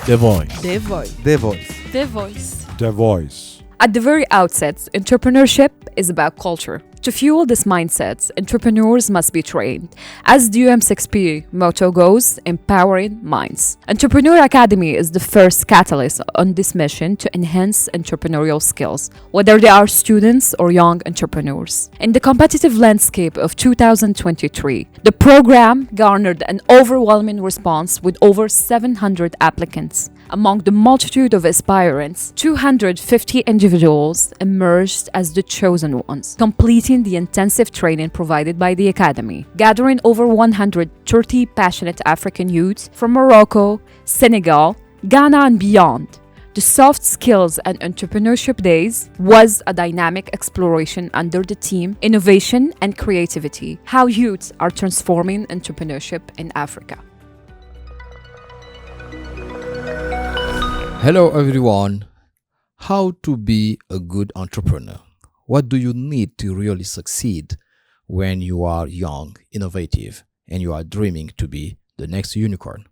DEVoice. DEVoice. DEVoice. DEVoice. DEVoice. At the very outset, entrepreneurship is about culture. To fuel this mindset, entrepreneurs must be trained. As the UM6P motto goes, empowering minds. Entrepreneur Academy is the first catalyst on this mission to enhance entrepreneurial skills, whether they are students or young entrepreneurs. In the competitive landscape of 2023, the program garnered an overwhelming response with over 700 applicants. Among the multitude of aspirants, 250 individuals emerged as the chosen ones, completing the intensive training provided by the Academy, gathering over 130 passionate African youths from Morocco, Senegal, Ghana, and beyond. The Soft Skills and Entrepreneurship Days was a dynamic exploration under the theme Innovation and Creativity, how youths are transforming entrepreneurship in Africa. Hello everyone. How to be a good entrepreneur? What do you need to really succeed when you are young, innovative, and you are dreaming to be the next unicorn?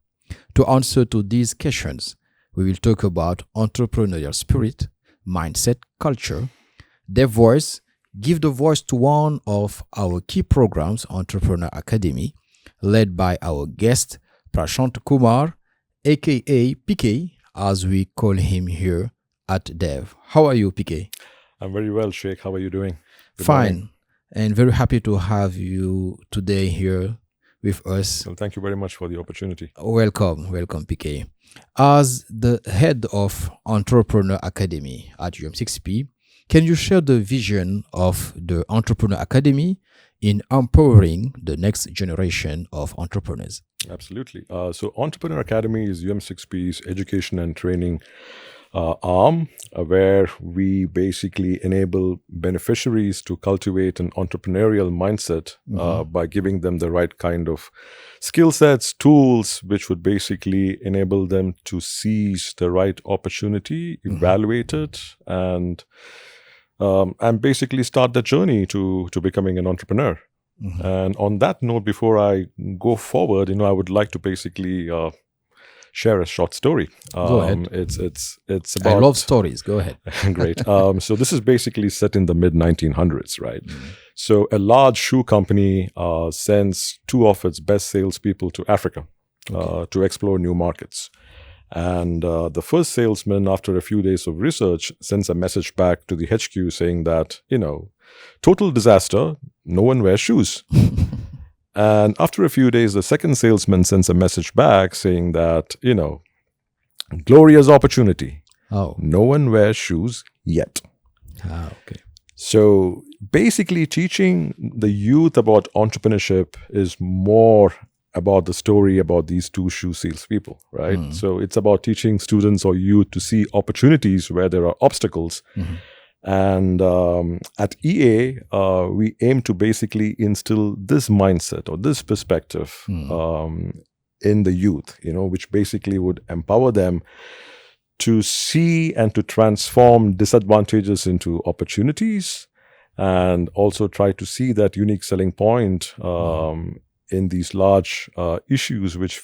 To answer to these questions, we will talk about entrepreneurial spirit, mindset, culture, DEVoice, give the voice to one of our key programs, Entrepreneur Academy, led by our guest, Prasanth Kumar, aka PK, as we call him here at Dev. How are you, PK? I'm very well, Sheikh. How are you doing? Good Fine. morning. And very happy to have you today here with us. Well, thank you very much for the opportunity. Welcome, PK. As the head of Entrepreneur Academy at UM6P, can you share the vision of the Entrepreneur Academy in empowering the next generation of entrepreneurs? Absolutely. So Entrepreneur Academy is UM6P's education and training arm, where we basically enable beneficiaries to cultivate an entrepreneurial mindset by giving them the right kind of skill sets, tools, which would basically enable them to seize the right opportunity, evaluate it, and basically start the journey to becoming an entrepreneur. And on that note, before I go forward, I would like to basically share a short story. Go ahead. It's about. I love stories. Go ahead. Great. So this is basically set in the mid 1900s, right? So a large shoe company sends two of its best salespeople to Africa to explore new markets. And the first salesman, after a few days of research, sends a message back to the HQ saying that, total disaster, no one wears shoes. And after a few days, the second salesman sends a message back saying that, glorious opportunity. Oh. No one wears shoes yet. Okay. So basically teaching the youth about entrepreneurship is more about the story about these two shoe salespeople, right? So it's about teaching students or youth to see opportunities where there are obstacles. And at EA, we aim to basically instill this mindset or this perspective in the youth, which basically would empower them to see and to transform disadvantages into opportunities, and also try to see that unique selling point in these large issues which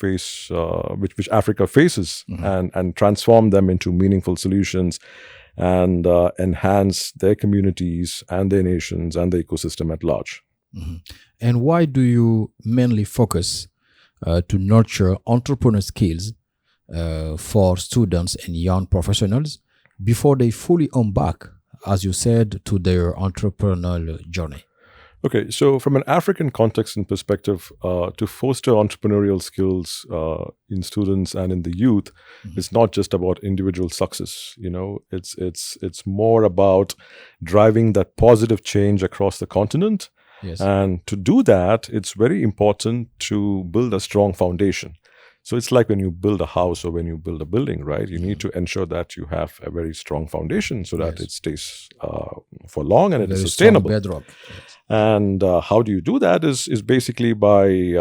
Africa faces, and transform them into meaningful solutions, and enhance their communities and their nations and the ecosystem at large. And why do you mainly focus to nurture entrepreneur skills for students and young professionals before they fully embark, as you said, to their entrepreneurial journey? Okay, so from an African context and perspective, to foster entrepreneurial skills in students and in the youth, it's not just about individual success. It's more about driving that positive change across the continent. Yes. And to do that, it's very important to build a strong foundation. So it's like when you build a house or when you build a building, right? You need to ensure that you have a very strong foundation so that it stays for long and it is sustainable. Bedrock. Yes. And how do you do that is basically by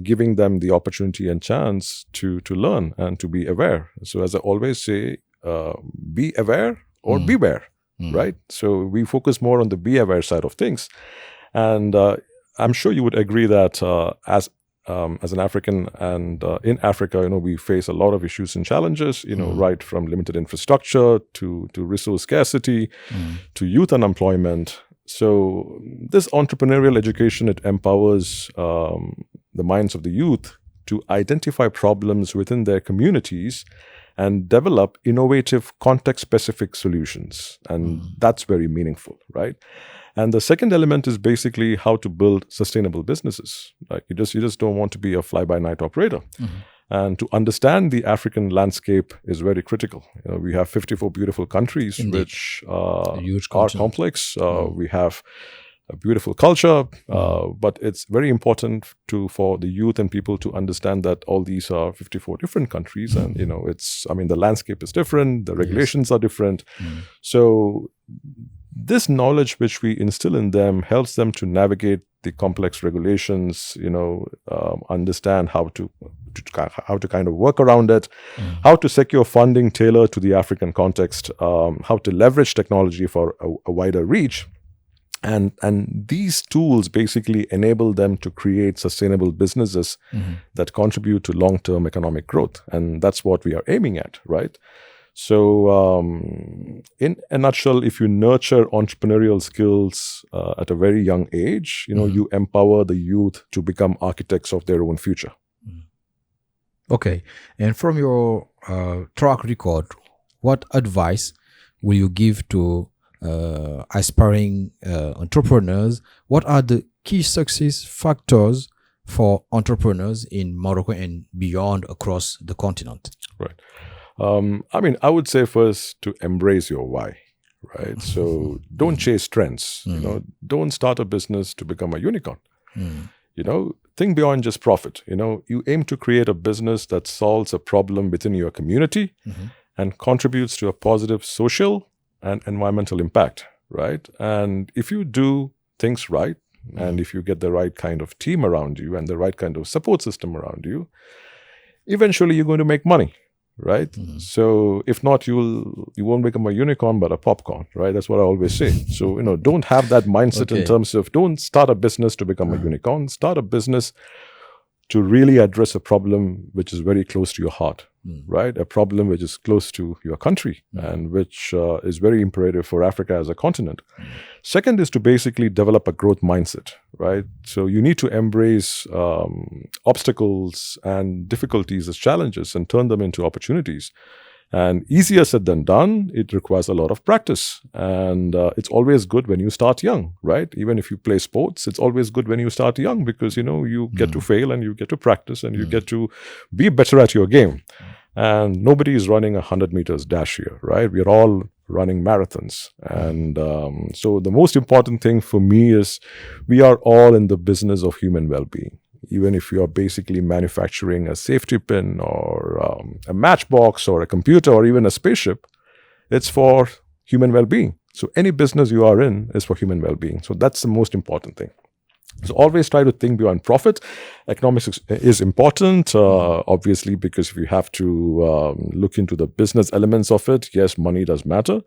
giving them the opportunity and chance to learn and to be aware. So as I always say, be aware or beware, right? So we focus more on the be aware side of things. And I'm sure you would agree that as as an African, and in Africa, we face a lot of issues and challenges, right from limited infrastructure to resource scarcity to youth unemployment. So this entrepreneurial education, it empowers the minds of the youth to identify problems within their communities and develop innovative context-specific solutions. And that's very meaningful, right? And the second element is basically how to build sustainable businesses. Like you just don't want to be a fly-by-night operator. And to understand the African landscape is very critical. We have 54 beautiful countries, Indeed. which huge are continent. complex. We have a beautiful culture, but it's very important for the youth and people to understand that all these are 54 different countries, and the landscape is different, the regulations are different. So this knowledge which we instill in them helps them to navigate the complex regulations, understand how to kind of work around it, how to secure funding tailored to the African context, how to leverage technology for a wider reach. And these tools basically enable them to create sustainable businesses that contribute to long-term economic growth. And that's what we are aiming at, right? So in a nutshell, if you nurture entrepreneurial skills at a very young age, you empower the youth to become architects of their own future. Okay. And from your track record, what advice will you give to aspiring entrepreneurs? What are the key success factors for entrepreneurs in Morocco and beyond across the continent? Right. I would say first to embrace your why, right? So don't chase trends. Don't start a business to become a unicorn. Think beyond just profit. You aim to create a business that solves a problem within your community and contributes to a positive social and environmental impact, right? And if you do things right, and if you get the right kind of team around you and the right kind of support system around you, eventually you're going to make money, right? So if not, you won't become a unicorn, but a popcorn, right? That's what I always say. So, don't have that mindset in terms of don't start a business to become a unicorn. Start a business to really address a problem which is very close to your heart, right? A problem which is close to your country and which is very imperative for Africa as a continent. Second is to basically develop a growth mindset, right? So you need to embrace obstacles and difficulties as challenges and turn them into opportunities. And easier said than done, it requires a lot of practice. And it's always good when you start young, right? Even if you play sports, it's always good when you start young because, you get to fail and you get to practice and you get to be better at your game. And nobody is running 100 meters dash here, right? We are all running marathons. And so the most important thing for me is we are all in the business of human well-being. Even if you are basically manufacturing a safety pin or a matchbox or a computer or even a spaceship, it's for human well-being. So any business you are in is for human well-being. So that's the most important thing. So always try to think beyond profit. Economics is important, obviously, because if you have to look into the business elements of it, yes, money does matter.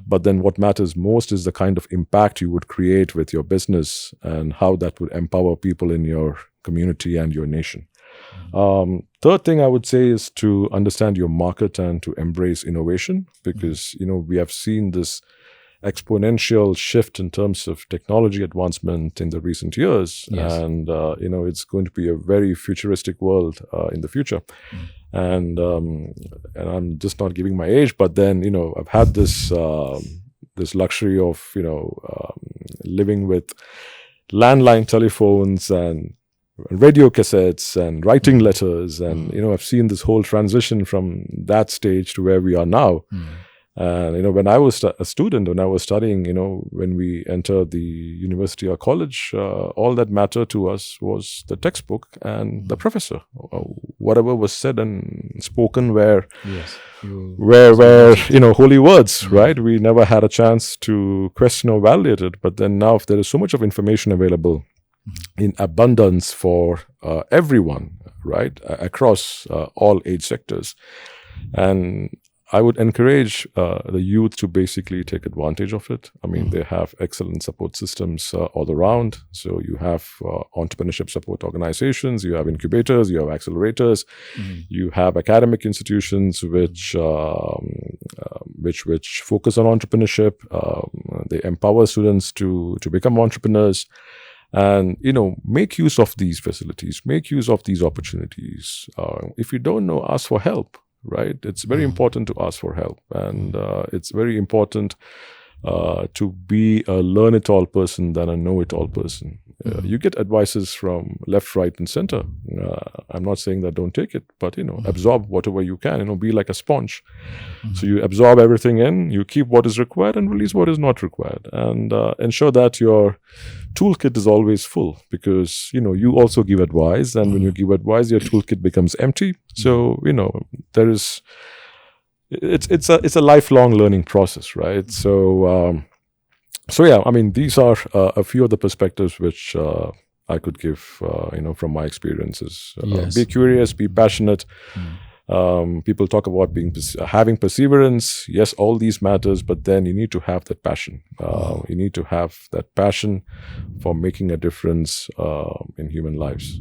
But then what matters most is the kind of impact you would create with your business and how that would empower people in your community and your nation. Third thing I would say is to understand your market and to embrace innovation because, we have seen this exponential shift in terms of technology advancement in the recent years. Yes. And, it's going to be a very futuristic world in the future. And I'm just not giving my age, but then, I've had this luxury of, living with landline telephones and radio cassettes and writing letters. And, I've seen this whole transition from that stage to where we are now. And, when I was a student, when I was studying, when we entered the university or college, all that mattered to us was the textbook and the professor. Whatever was said and spoken were holy words, right? We never had a chance to question or validate it. But then now there is so much of information available in abundance for everyone, right? Across all age sectors. And I would encourage the youth to basically take advantage of it. I mean, they have excellent support systems all around. So you have entrepreneurship support organizations, you have incubators, you have accelerators, you have academic institutions which focus on entrepreneurship. They empower students to become entrepreneurs. And, make use of these facilities, make use of these opportunities. If you don't know, ask for help, right? It's very important to ask for help. And it's very important to be a learn-it-all person than a know-it-all person. You get advices from left, right, and center. I'm not saying that don't take it, but, absorb whatever you can, be like a sponge. So you absorb everything in, you keep what is required and release what is not required. And ensure that your toolkit is always full, because, you also give advice. And when you give advice, your toolkit becomes empty. So, it's a lifelong learning process, right? So yeah, I mean, these are a few of the perspectives which I could give, from my experiences. Yes. Be curious, be passionate. People talk about having perseverance. Yes, all these matters, but then you need to have that passion. You need to have that passion for making a difference in human lives.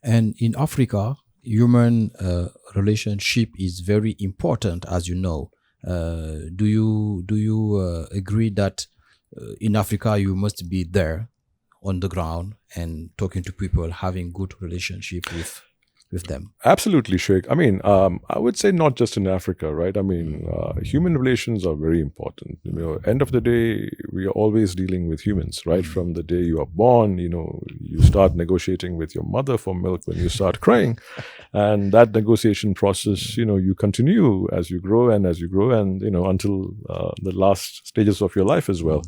And in Africa, human relationship is very important, as you know. Do you agree that in Africa you must be there on the ground and talking to people, having good relationship with them? Absolutely, Sheikh. I mean, I would say not just in Africa, right? I mean, human relations are very important. End of the day, we are always dealing with humans, right? From the day you are born, you start negotiating with your mother for milk when you start crying. And that negotiation process, you continue as you grow and until the last stages of your life as well.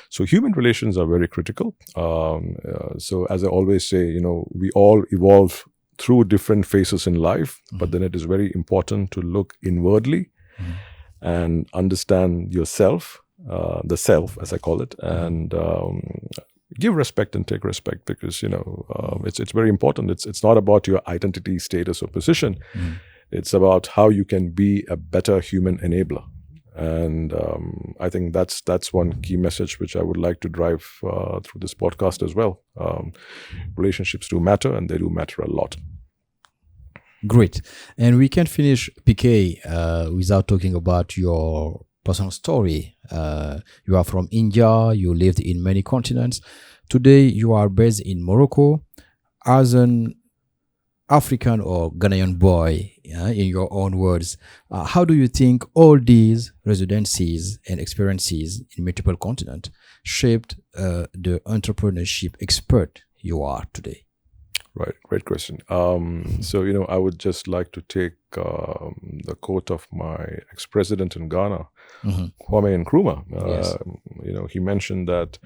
So human relations are very critical. So as I always say, we all evolve through different phases in life, but then it is very important to look inwardly and understand yourself, the self, as I call it, and give respect and take respect, because it's very important. It's not about your identity, status, or position. It's about how you can be a better human enabler. And I think that's one key message which I would like to drive through this podcast as well. Relationships do matter, and they do matter a lot. Great. And we can finish, PK, without talking about your personal story. You are from India, you lived in many continents. Today you are based in Morocco. As an African or Ghanaian boy, in your own words, how do you think all these residencies and experiences in multiple continents shaped the entrepreneurship expert you are today? Right, great question. So, I would just like to take the quote of my ex-president in Ghana, Kwame Nkrumah. Yes. He mentioned that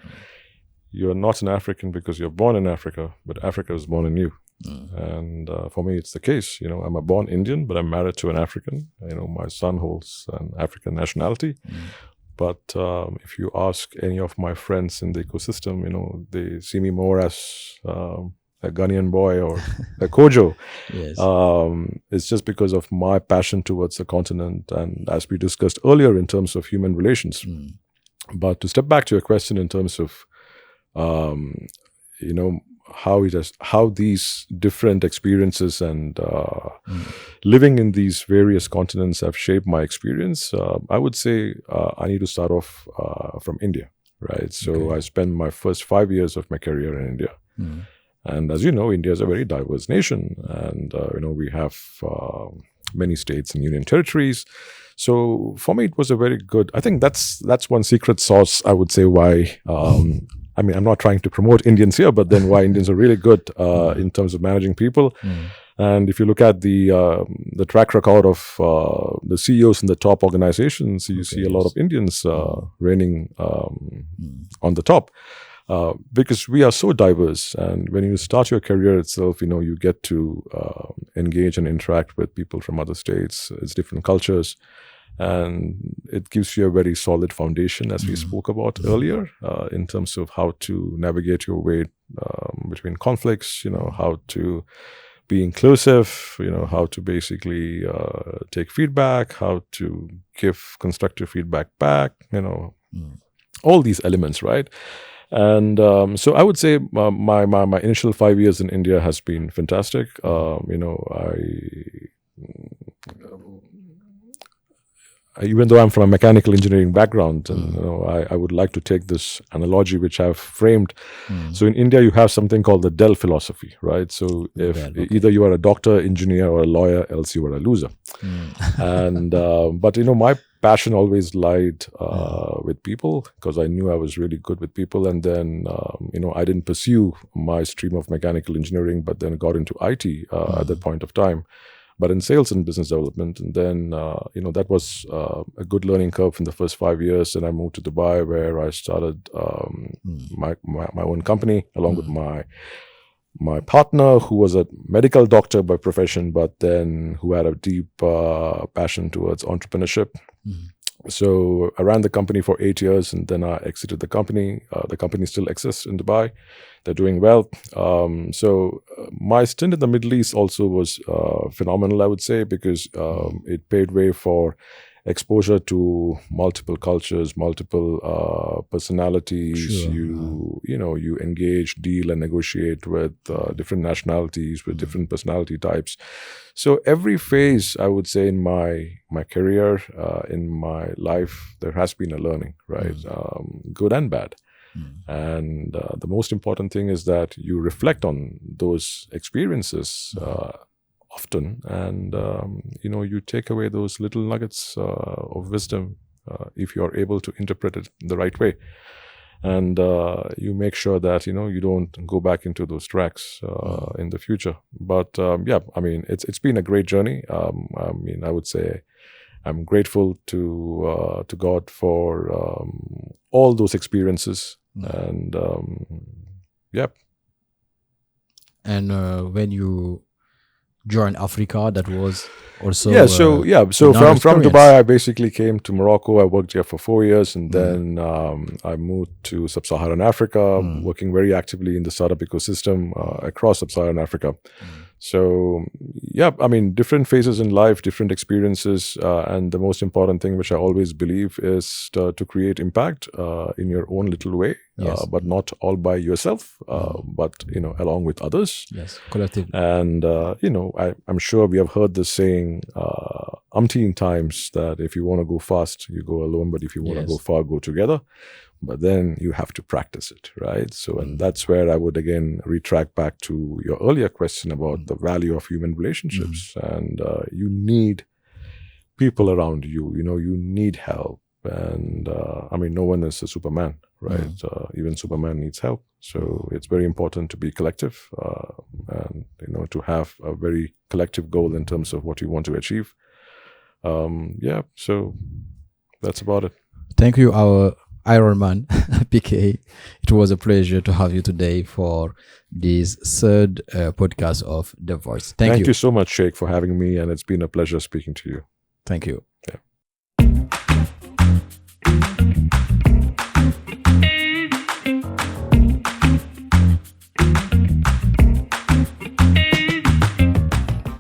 you're not an African because you're born in Africa, but Africa was born in you. And for me, it's the case. I'm a born Indian, but I'm married to an African. My son holds an African nationality. But if you ask any of my friends in the ecosystem, they see me more as a Ghanaian boy or a Kojo. Yes. It's just because of my passion towards the continent, and as we discussed earlier in terms of human relations. But to step back to your question in terms of, how these different experiences and living in these various continents have shaped my experience, I would say I need to start off from India, right? So I spent my first 5 years of my career in India. And as you know, India is a very diverse nation, and we have many states and union territories. So for me, it was a very good. I think that's one secret sauce, I would say, why. I'm not trying to promote Indians here, but then why Indians are really good in terms of managing people. And if you look at the track record of the CEOs in the top organizations, you see a lot of Indians reigning on the top. Because we are so diverse, and when you start your career itself, you get to engage and interact with people from other states, it's different cultures, and it gives you a very solid foundation, as we spoke about earlier, in terms of how to navigate your way between conflicts, how to be inclusive, how to basically take feedback, how to give constructive feedback back, all these elements, right? And so I would say my initial 5 years in India has been fantastic. Even though I'm from a mechanical engineering background, and I would like to take this analogy which I've framed. So in India, you have something called the Dell philosophy, right? So if either you are a doctor, engineer, or a lawyer, else you are a loser. And but my passion always lied with people, because I knew I was really good with people. And then I didn't pursue my stream of mechanical engineering, but then got into IT at that point of time, but in sales and business development. And then, that was a good learning curve in the first 5 years. And I moved to Dubai, where I started my own company, along with my partner, who was a medical doctor by profession, but then who had a deep passion towards entrepreneurship. So I ran the company for 8 years, and then I exited the company. The company still exists in Dubai. They're doing well. So my stint in the Middle East also was phenomenal, I would say, because it paved way for exposure to multiple cultures, multiple personalities. Sure. You engage, deal, and negotiate with different nationalities, with different personality types. So every phase, I would say, in my career, in my life, there has been a learning, right? Good and bad. And the most important thing is that you reflect on those experiences often, and you take away those little nuggets of wisdom if you are able to interpret it the right way, and you make sure that you don't go back into those tracks in the future. But it's been a great journey. I would say I'm grateful to God for all those experiences. And And when you joined Africa, that was also So from Dubai, I basically came to Morocco. I worked here for 4 years, and then I moved to Sub-Saharan Africa, working very actively in the startup ecosystem across Sub-Saharan Africa. So different phases in life, different experiences, and the most important thing, which I always believe, is to create impact in your own little way, but not all by yourself, but along with others. Yes, collective. And I'm sure we have heard this saying umpteen times, that if you want to go fast, you go alone, but if you want to go far, go together. But then you have to practice it, right? So, and that's where I would again retract back to your earlier question about the value of human relationships. And you need people around you. You need help. And no one is a Superman, right? Even Superman needs help. So it's very important to be collective, and to have a very collective goal in terms of what you want to achieve. So that's about it. Thank you, our Iron Man, PK. It was a pleasure to have you today for this third podcast of DEVoice. Thank you. Thank you so much, Sheikh, for having me, and it's been a pleasure speaking to you. Thank you. Yeah.